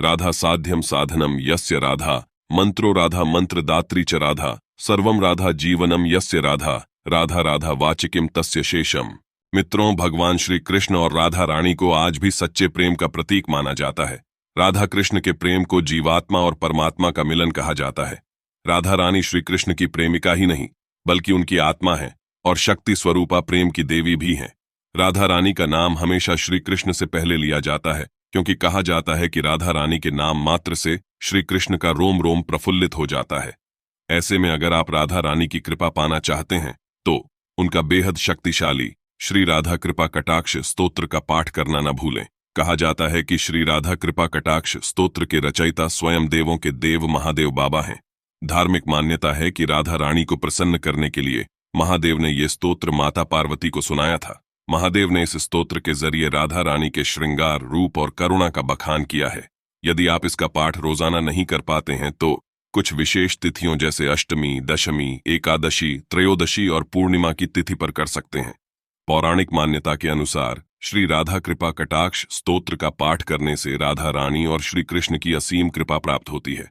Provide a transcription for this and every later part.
राधा साध्यम साधनम यस्य राधा, मंत्रो राधा मंत्रदात्री च राधा, सर्वम राधा जीवनम यस्य राधा, राधा राधा वाचिकिम तस्य शेषम। मित्रों, भगवान श्री कृष्ण और राधा रानी को आज भी सच्चे प्रेम का प्रतीक माना जाता है। राधा कृष्ण के प्रेम को जीवात्मा और परमात्मा का मिलन कहा जाता है। राधा रानी श्री कृष्ण की प्रेमिका ही नहीं, बल्कि उनकी आत्मा है और शक्ति स्वरूपा प्रेम की देवी भी है। राधा रानी का नाम हमेशा श्री कृष्ण से पहले लिया जाता है, क्योंकि कहा जाता है कि राधा रानी के नाम मात्र से श्री कृष्ण का रोम रोम प्रफुल्लित हो जाता है। ऐसे में अगर आप राधा रानी की कृपा पाना चाहते हैं तो उनका बेहद शक्तिशाली श्री राधा कृपा कटाक्ष स्तोत्र का पाठ करना न भूलें। कहा जाता है कि श्री राधा कृपा कटाक्ष स्तोत्र के रचयिता स्वयं देवों के देव महादेव बाबा हैं। धार्मिक मान्यता है कि राधा रानी को प्रसन्न करने के लिए महादेव ने यह स्तोत्र माता पार्वती को सुनाया था। महादेव ने इस स्तोत्र के जरिए राधा रानी के श्रृंगार, रूप और करुणा का बखान किया है। यदि आप इसका पाठ रोजाना नहीं कर पाते हैं तो कुछ विशेष तिथियों जैसे अष्टमी, दशमी, एकादशी, त्रयोदशी और पूर्णिमा की तिथि पर कर सकते हैं। पौराणिक मान्यता के अनुसार श्री राधा कृपा कटाक्ष स्तोत्र का पाठ करने से राधा रानी और श्री कृष्ण की असीम कृपा प्राप्त होती है।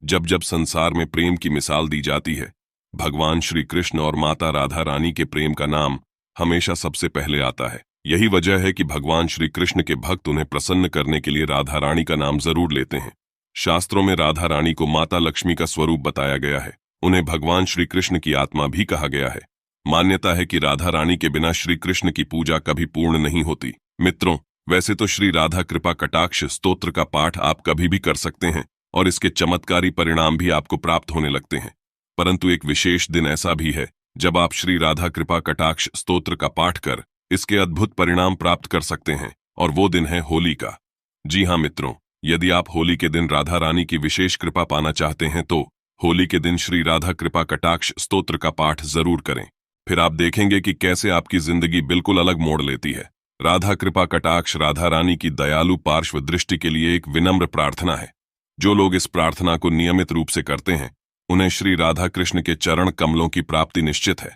जब जब संसार में प्रेम की मिसाल दी जाती है, भगवान श्री कृष्ण और माता राधा रानी के प्रेम का नाम हमेशा सबसे पहले आता है। यही वजह है कि भगवान श्री कृष्ण के भक्त उन्हें प्रसन्न करने के लिए राधा रानी का नाम जरूर लेते हैं। शास्त्रों में राधा रानी को माता लक्ष्मी का स्वरूप बताया गया है। उन्हें भगवान श्री कृष्ण की आत्मा भी कहा गया है। मान्यता है कि राधा रानी के बिना श्री कृष्ण की पूजा कभी पूर्ण नहीं होती। मित्रों, वैसे तो श्री राधा कृपा कटाक्ष स्तोत्र का पाठ आप कभी भी कर सकते हैं और इसके चमत्कारी परिणाम भी आपको प्राप्त होने लगते हैं, परंतु एक विशेष दिन ऐसा भी है जब आप श्री राधा कृपा कटाक्ष स्तोत्र का पाठ कर इसके अद्भुत परिणाम प्राप्त कर सकते हैं, और वो दिन है होली का। जी हाँ मित्रों, यदि आप होली के दिन राधा रानी की विशेष कृपा पाना चाहते हैं तो होली के दिन श्री राधा कृपा कटाक्ष स्तोत्र का पाठ जरूर करें। फिर आप देखेंगे कि कैसे आपकी जिंदगी बिल्कुल अलग मोड़ लेती है। राधा कृपा कटाक्ष राधा रानी की दयालु पार्श्व दृष्टि के लिए एक विनम्र प्रार्थना है। जो लोग इस प्रार्थना को नियमित रूप से करते हैं उन्हें श्री राधा कृष्ण के चरण कमलों की प्राप्ति निश्चित है।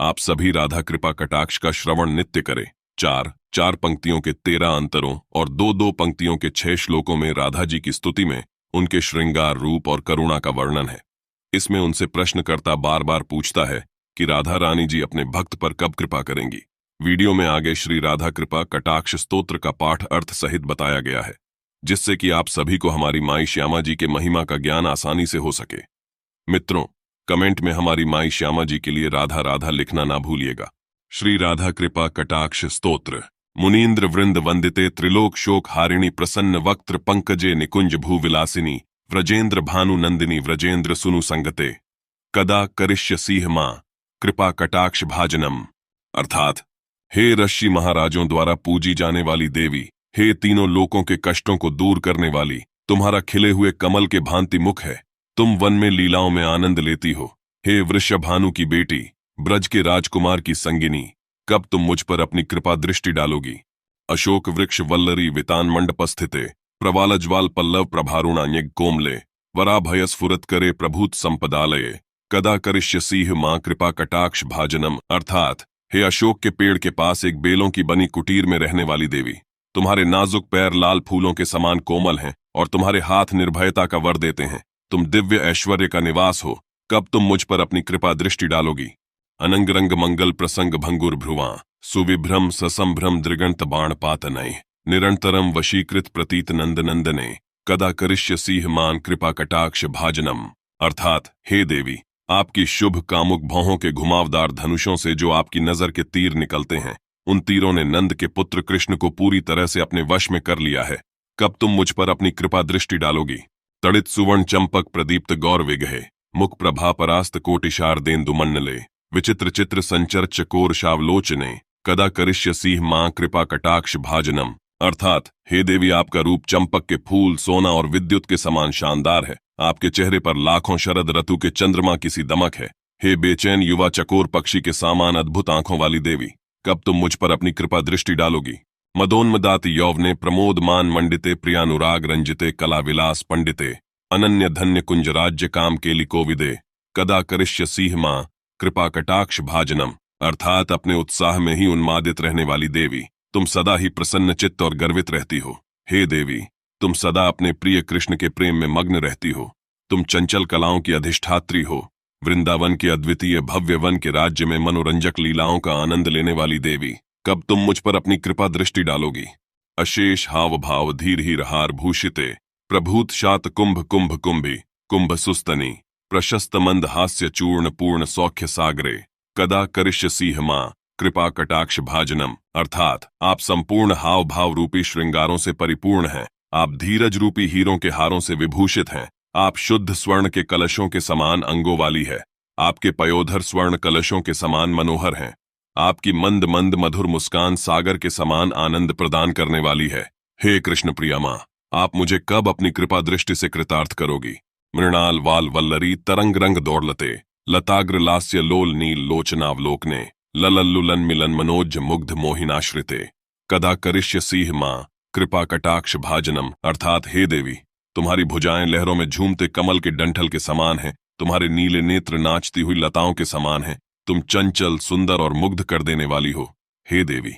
आप सभी राधा कृपा कटाक्ष का श्रवण नित्य करें। 4 पंक्तियों के 13 अंतरों और 2 पंक्तियों के 6 श्लोकों में राधा जी की स्तुति में उनके श्रृंगार, रूप और करुणा का वर्णन है। इसमें उनसे प्रश्नकर्ता बार बार पूछता है कि राधा रानी जी अपने भक्त पर कब कृपा करेंगी। वीडियो में आगे श्री राधा कृपा कटाक्ष स्तोत्र का पाठ अर्थ सहित बताया गया है, जिससे कि आप सभी को हमारी माई श्यामा जी के महिमा का ज्ञान आसानी से हो सके। मित्रों, कमेंट में हमारी माई श्यामा जी के लिए राधा राधा लिखना ना भूलिएगा। श्री राधा कृपा कटाक्ष स्तोत्र। मुनीन्द्र वृंद वंदिते त्रिलोक शोक हारिणी प्रसन्न वक्त्र पंकजे निकुंज भूविलासिनी व्रजेंद्र भानु नंदिनी व्रजेंद्र सुनु संगते कदा करिष्यसीह मां कृपा कटाक्ष भाजनम। अर्थात, हे ऋषि महाराजों द्वारा पूजी जाने वाली देवी, हे तीनों लोकों के कष्टों को दूर करने वाली, तुम्हारा खिले हुए कमल के भांति मुख है, तुम वन में लीलाओं में आनंद लेती हो। हे वृषभानु की बेटी, ब्रज के राजकुमार की संगिनी, कब तुम मुझ पर अपनी कृपा दृष्टि डालोगी। अशोक वृक्ष वल्लरी वितान मंडप स्थिते प्रवालज्वाल पल्लव प्रभारुणान्यग कोमले वराभय स्फुरत करे प्रभूत संपदालये कदा करिष्यसीह मां कृपा कटाक्ष भाजनम। अर्थात, हे अशोक के पेड़ के पास एक बेलों की बनी कुटीर में रहने वाली देवी, तुम्हारे नाजुक पैर लाल फूलों के समान कोमल हैं और तुम्हारे हाथ निर्भयता का वर देते हैं। तुम दिव्य ऐश्वर्य का निवास हो, कब तुम मुझ पर अपनी कृपा दृष्टि डालोगी। अनंग रंग मंगल प्रसंग भंगुर भ्रुवा सुविभ्रम ससंभ्रम दृगंत बाण पातनय निरंतरम वशीकृत प्रतीत नंद नंदने कदा करिष्यसीह मान कृपा कटाक्ष भाजनम। अर्थात, हे देवी, आपकी शुभ कामुक भौहों के घुमावदार धनुषों से जो आपकी नजर के तीर निकलते हैं, उन तीरों ने नंद के पुत्र कृष्ण को पूरी तरह से अपने वश में कर लिया है। कब तुम मुझ पर अपनी कृपा दृष्टि डालोगी। तड़ित सुवर्ण चंपक प्रदीप्त गौर विगहे मुख प्रभा परास्त कोटिशार देन्दु मण्डले विचित्र चित्र संचर चकोर शावलोचने कदा करिष्यसीह मां कृपा कटाक्ष भाजनम। अर्थात, हे देवी, आपका रूप चंपक के फूल, सोना और विद्युत के समान शानदार है। आपके चेहरे पर लाखों शरद ऋतु के चंद्रमा की सी दमक है। हे बेचैन युवा चकोर पक्षी के सामान अद्भुत आंखों वाली देवी, कब तुम मुझ पर अपनी कृपा दृष्टि डालोगी। मदोन्मदात यौवने प्रमोद मान मंडिते प्रियानुराग रंजिते कला विलास पंडिते अनन्य धन्य कुंज राज्य काम केलि कोविदे कदा करिष्यसीह मां कृपा कटाक्ष भाजनम। अर्थात, अपने उत्साह में ही उन्मादित रहने वाली देवी, तुम सदा ही प्रसन्न चित्त और गर्वित रहती हो। हे देवी, तुम सदा अपने प्रिय कृष्ण के प्रेम में मग्न रहती हो। तुम चंचल कलाओं की अधिष्ठात्री हो। वृंदावन के अद्वितीय भव्य वन के राज्य में मनोरंजक लीलाओं का आनंद लेने वाली देवी, कब तुम मुझ पर अपनी कृपा दृष्टि डालोगी? अशेष हाव भाव धीर ही हार भूषिते, प्रभूत शात कुंभ कुंभ कुंभी, कुंभ सुस्तनी, प्रशस्त मंद हास्य चूर्ण पूर्ण सौख्य सागरे, कदा करिष्य सिंह मां कृपा कटाक्ष भाजनम। अर्थात आप संपूर्ण हाव भाव रूपी श्रृंगारों से परिपूर्ण हैं। आप धीरज रूपी हीरों के हारों से विभूषित हैं। आप शुद्ध स्वर्ण के कलशों के समान अंगों वाली है। आपके पयोधर स्वर्ण कलशों के समान मनोहर हैं। आपकी मंद मंद मधुर मुस्कान सागर के समान आनंद प्रदान करने वाली है। हे कृष्ण प्रिया मां, आप मुझे कब अपनी कृपा दृष्टि से कृतार्थ करोगी? मृणाल वाल वल्लरी तरंग रंग दौड़लते, लताग्र लास्य लोल नील लोचनावलोकने, ललल्लुलन मिलन मनोज मुग्ध मोहिनाश्रिते, कदा करिष्य सिंह मां कृपा कटाक्ष भाजनम। अर्थात हे देवी, तुम्हारी भुजाएं लहरों में झूमते कमल के डंठल के समान हैं। तुम्हारे नीले नेत्र नाचती हुई लताओं के समान हैं। तुम चंचल सुंदर और मुग्ध कर देने वाली हो। हे देवी,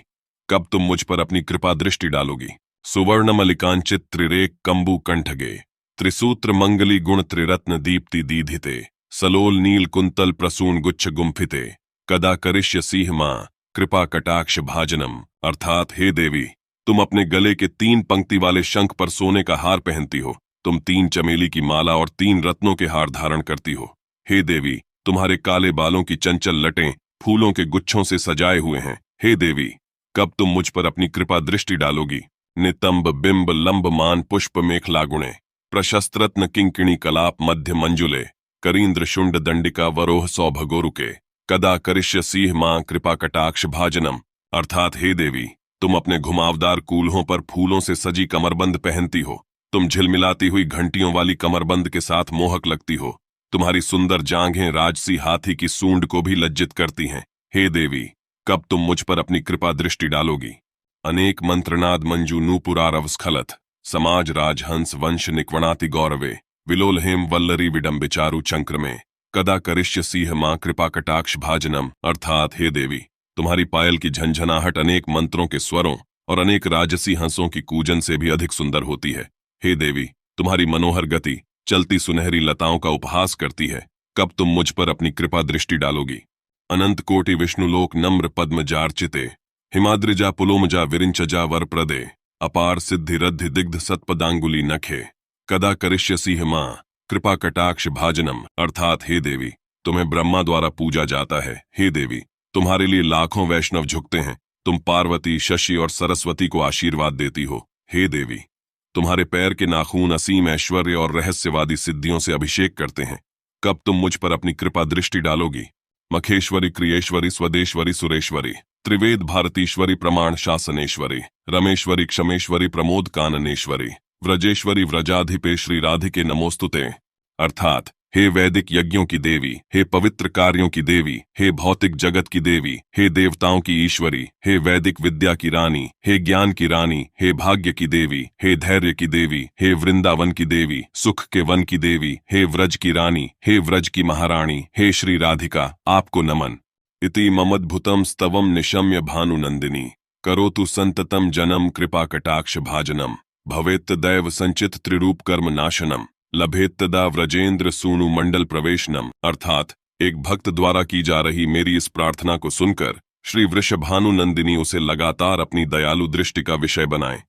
कब तुम मुझ पर अपनी कृपा दृष्टि डालोगी? सुवर्ण मलिकांचित त्रिरेक कंबू कंठगे, त्रिसूत्र मंगली गुण त्रिरत्न दीप्ति दीधिते, सलोल नील कुंतल प्रसून गुच्छ गुम्फिते, कदा करिष्य सिंह मां कृपा कटाक्ष भाजनम। अर्थात हे देवी, तुम अपने गले के 3 पंक्ति वाले शंख पर सोने का हार पहनती हो। तुम 3 चमेली की माला और 3 रत्नों के हार धारण करती हो। हे देवी, तुम्हारे काले बालों की चंचल लटें फूलों के गुच्छों से सजाए हुए हैं। हे देवी, कब तुम मुझ पर अपनी कृपा दृष्टि डालोगी? नितंब बिंब लंब मान पुष्प मेखलागुणे, प्रशस्त रत्न किंकिणी कलाप मध्य मंजुले, करींद्र शुंड दंडिका वरोह सौभगोरुके, कदा करिष्य सिंह मां कृपा कटाक्ष भाजनम। अर्थात हे देवी, तुम अपने घुमावदार कूल्हों पर फूलों से सजी कमरबंद पहनती हो। तुम झिलमिलाती हुई घंटियों वाली कमरबंद के साथ मोहक लगती हो। तुम्हारी सुंदर जांघें राजसी हाथी की सूंड को भी लज्जित करती हैं। हे देवी, कब तुम मुझ पर अपनी कृपा दृष्टि डालोगी? अनेक मंत्रनाद मंजू नूपुरारव स्खलत, समाज राजहंस वंश निक्वणाति गौरवे, विलोल हेम वल्लरी विडम्बिचारु चंक्र में, कदा करिष्य सिंह मां कृपा कटाक्ष भाजनम। अर्थात हे देवी, तुम्हारी पायल की झंझनाहट अनेक मंत्रों के स्वरों और अनेक राजसी हंसों की कूजन से भी अधिक सुंदर होती है। हे देवी, तुम्हारी मनोहर गति चलती सुनहरी लताओं का उपहास करती है। कब तुम मुझ पर अपनी कृपा दृष्टि डालोगी? अनंत कोटि विष्णुलोक नम्र पद्म जार्चिते, हिमाद्रिजा पुलोमजा विरिंचजा वर प्रदे, अपार सिद्धि रद्धि दिग्ध सत्पदांगुली नखे, कदा करिष्य सिंह मां कृपा कटाक्ष भाजनम। अर्थात हे देवी, तुम्हें ब्रह्मा द्वारा पूजा जाता है। हे देवी, तुम्हारे लिए लाखों वैष्णव झुकते हैं। तुम पार्वती, शशि और सरस्वती को आशीर्वाद देती हो। हे देवी, तुम्हारे पैर के नाखून असीम ऐश्वर्य और रहस्यवादी सिद्धियों से अभिषेक करते हैं। कब तुम मुझ पर अपनी कृपा दृष्टि डालोगी? मखेश्वरी, क्रियेश्वरी, स्वदेश्वरी, सुरेश्वरी, त्रिवेद भारतीश्वरी, प्रमाण शासनेश्वरी, रमेश्वरी, क्षमेश्वरी, प्रमोद काननेश्वरी, व्रजेश्वरी, व्रजाधिपे श्री राधिके नमोस्तुते। अर्थात हे वैदिक यज्ञों की देवी, हे पवित्र कार्यों की देवी, हे भौतिक जगत की देवी, हे देवताओं की ईश्वरी, हे वैदिक विद्या की रानी, हे ज्ञान की रानी, हे भाग्य की देवी, हे धैर्य की देवी, हे वृंदावन की देवी, सुख के वन की देवी, हे व्रज की रानी, हे व्रज की महारानी, हे श्री राधिका, आपको नमन। इति ममद्भुतम स्तवम निशम्य भानुनंदिनी, करोतु संततम जनम कृपा कटाक्ष भाजनम, भवेत्त दैव संचित त्रिरूप कर्म नाशनम, लभेत्तदा व्रजेंद्र सूनु मंडल प्रवेशनम। अर्थात एक भक्त द्वारा की जा रही मेरी इस प्रार्थना को सुनकर श्री वृषभानुनंदिनी उसे लगातार अपनी दयालु दृष्टि का विषय बनाए।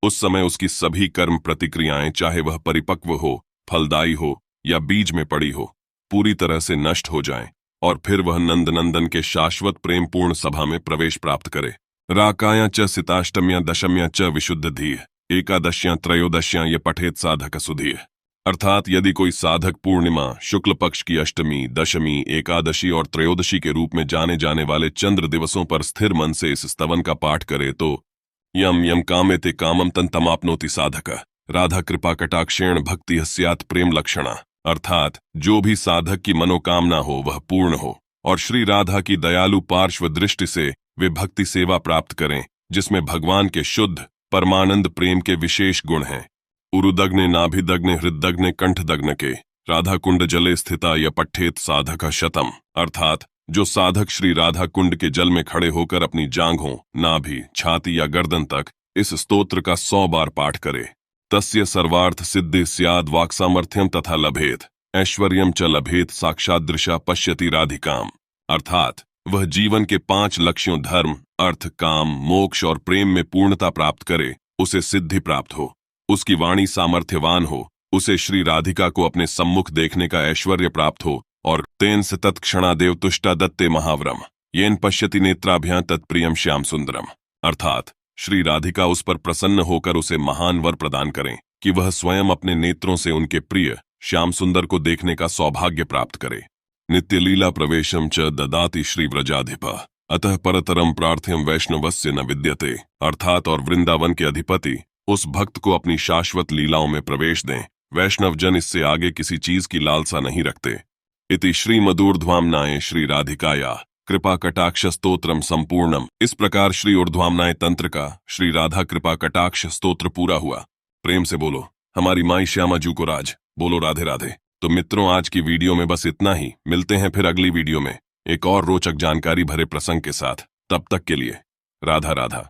उस समय उसकी सभी कर्म प्रतिक्रियाएं, चाहे वह परिपक्व हो, फलदायी हो या बीज में पड़ी हो, पूरी तरह से नष्ट हो जाएं और फिर वह नंदनंदन के शाश्वत प्रेमपूर्ण सभा में प्रवेश प्राप्त करे। राकायां च सिताष्टम्यां दशम्यां च विशुद्ध धीः, एकादश्यां त्रयोदश्यां ये पठेत साधक सुधीः। अर्थात यदि कोई साधक पूर्णिमा, शुक्ल पक्ष की अष्टमी, दशमी, एकादशी और त्रयोदशी के रूप में जाने जाने वाले चंद्र दिवसों पर स्थिर मन से इस स्तवन का पाठ करे तो यम यम कामेते कामम तन तमाप्नोति साधक, राधा कृपा कटाक्षेण भक्ति स्यात् प्रेम लक्षणा। अर्थात जो भी साधक की मनोकामना हो वह पूर्ण हो और श्री राधा की दयालु पार्श्व दृष्टि से वे भक्ति सेवा प्राप्त करें, जिसमें भगवान के शुद्ध परमानंद प्रेम के विशेष गुण हैं। उरुदग्ने नाभिदग्ने हृदग्ने कंठदग्न के, राधा कुंड जले स्थिता य पठेत साधक शतम। अर्थात जो साधक श्री राधा कुंड के जल में खड़े होकर अपनी जांघों, नाभि, छाती या गर्दन तक इस स्तोत्र का 100 बार पाठ करे तस्य सर्वार्थ सिद्धि स्याद वाक्सामर्थ्यम तथा लभेत ऐश्वर्यम च लभेत साक्षादृशा पश्यति राधिकाम। अर्थात वह जीवन के 5 लक्ष्यों धर्म, अर्थ, काम, मोक्ष और प्रेम में पूर्णता प्राप्त करे, उसे सिद्धि प्राप्त हो, उसकी वाणी सामर्थ्यवान हो, उसे श्री राधिका को अपने सम्मुख देखने का ऐश्वर्य प्राप्त हो, और तेन से तत्क्षणादेव तुष्टा दत्ते महावरम येन पश्यति नेत्राभ्यां तत्प्रियम श्याम सुंदरम। अर्थात श्री राधिका उस पर प्रसन्न होकर उसे महान वर प्रदान करें कि वह स्वयं अपने नेत्रों से उनके प्रिय श्याम सुंदर को देखने का सौभाग्य प्राप्त करे। नित्य लीला प्रवेशम च ददाति श्री व्रजाधिप अतः परतरम प्रार्थ्यम वैष्णवस्य न विद्यते। अर्थात और वृंदावन के अधिपति उस भक्त को अपनी शाश्वत लीलाओं में प्रवेश दें, वैष्णव जन इससे आगे किसी चीज की लालसा नहीं रखते। इति श्रीमदूर्ध्वाम्नाये श्री राधिकाया कृपा कटाक्ष स्तोत्रम संपूर्णम। इस प्रकार श्री ऊर्ध्वाम्नाय तंत्र का श्री राधा कृपा कटाक्ष स्तोत्र पूरा हुआ। प्रेम से बोलो हमारी माई श्यामा जू को राज। बोलो राधे राधे। तो मित्रों, आज की वीडियो में बस इतना ही। मिलते हैं फिर अगली वीडियो में एक और रोचक जानकारी भरे प्रसंग के साथ। तब तक के लिए राधा राधा।